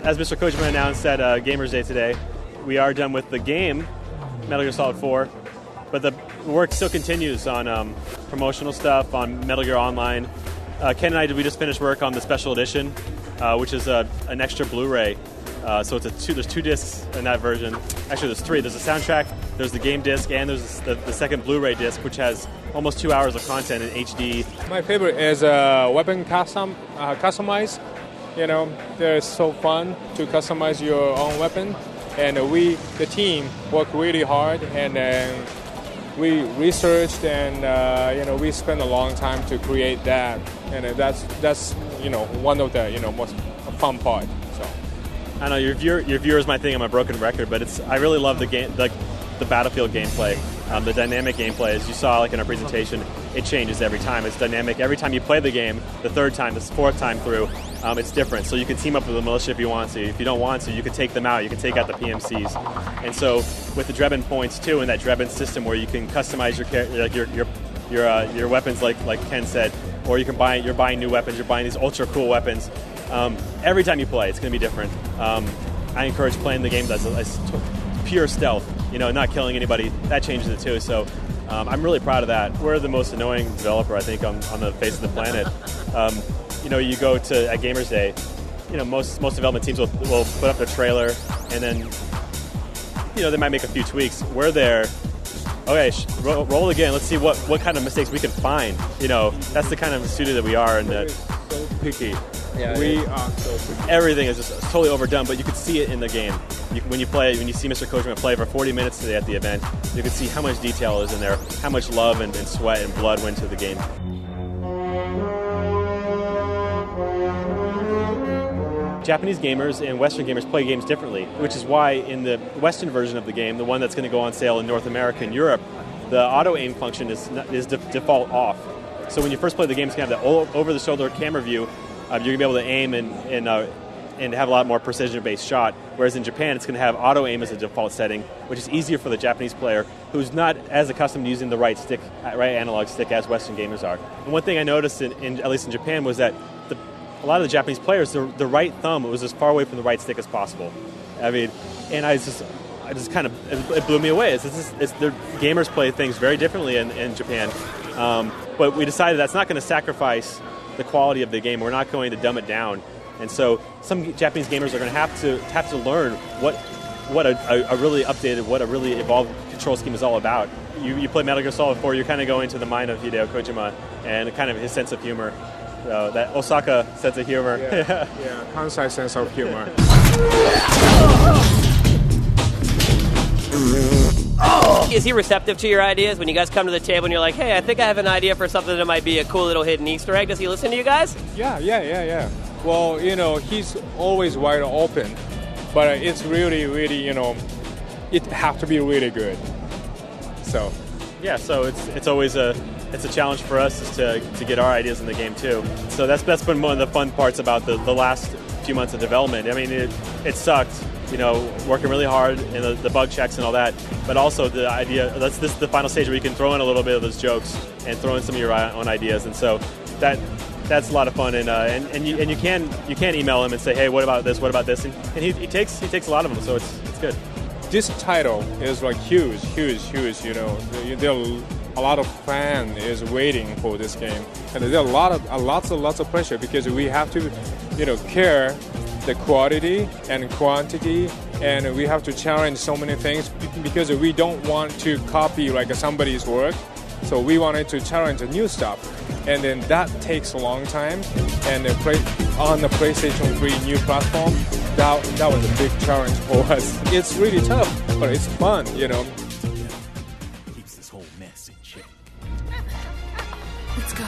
as Mr. Kojima announced at Gamers Day today, we are done with the game, Metal Gear Solid 4, but the work still continues on promotional stuff, on Metal Gear Online. Ken and I, we just finished work on the special edition, which is an extra Blu-ray. So there's 2 discs in that version. Actually, there's 3. There's a soundtrack, there's the game disc, and there's the second Blu-ray disc, which has almost 2 hours of content in HD. My favorite is weapon customize. You know, they're so fun to customize your own weapon. And the team, worked really hard, and we researched, and we spent a long time to create that. And that's one of the most fun part. So I know your viewers might think I'm a broken record, but I really love the game, the Battlefield gameplay, the dynamic gameplay. As you saw, like in our presentation, it changes every time. It's dynamic every time you play the game. The 3rd time, the 4th time through, it's different. So you can team up with the militia if you want to. If you don't want to, you can take them out. You can take out the PMCs. And so with the Drebin points too, and that Drebin system where you can customize your weapons, like Ken said, or you're buying new weapons. You're buying these ultra cool weapons. Every time you play, it's going to be different. I encourage playing the game as pure stealth, not killing anybody. That changes it too. So I'm really proud of that. We're the most annoying developer, I think, on the face of the planet. You go to at Gamers Day, most development teams will put up their trailer, and then they might make a few tweaks. We're there. Okay, roll again. Let's see what kind of mistakes we can find. That's the kind of studio that we are, and that so picky. Yeah, we are so picky. Everything is just totally overdone, but you can see it in the game. When you see Mr. Kojima play for 40 minutes today at the event, you can see how much detail is in there, how much love and sweat and blood went to the game. Japanese gamers and Western gamers play games differently, which is why in the Western version of the game, the one that's going to go on sale in North America and Europe, the auto-aim function is default off. So when you first play the game, it's going to have the over-the-shoulder camera view. You're going to be able to aim and have a lot more precision-based shot, whereas in Japan, it's going to have auto-aim as a default setting, which is easier for the Japanese player who's not as accustomed to using the right analog stick as Western gamers are. And one thing I noticed, at least in Japan, was that a lot of the Japanese players, the right thumb was as far away from the right stick as possible. I mean, and I just kind of, it blew me away. The gamers play things very differently in Japan, but we decided that's not going to sacrifice the quality of the game. We're not going to dumb it down, and so some Japanese gamers are going to have to learn what a really updated, what a really evolved control scheme is all about. You play Metal Gear Solid 4, you're kind of going to the mind of Hideo Kojima and kind of his sense of humor. That Osaka sense of humor. Yeah, Kansai sense of humor. Is he receptive to your ideas when you guys come to the table and you're like, hey, I think I have an idea for something that might be a cool little hidden Easter egg? Does he listen to you guys? Yeah. Well, he's always wide open, but it's really, it has to be really good. So. Yeah, so it's always it's a challenge for us is to get our ideas in the game too. So that's been one of the fun parts about the last few months of development. I mean, it sucked, working really hard and the bug checks and all that. But also the idea, this is the final stage where you can throw in a little bit of those jokes and throw in some of your own ideas. And so that's a lot of fun. And you can email him and say, hey, what about this? What about this? And he takes a lot of them. So it's good. This title is like huge. There are a lot of fans is waiting for this game, and there are lots of pressure because we have to, care the quality and quantity, and we have to challenge so many things because we don't want to copy like somebody's work. So we wanted to challenge the new stuff, and then that takes a long time. And on the PlayStation 3 new platform, that was a big challenge for us. It's really tough, but it's fun, Keeps this whole mess in check. Let's go.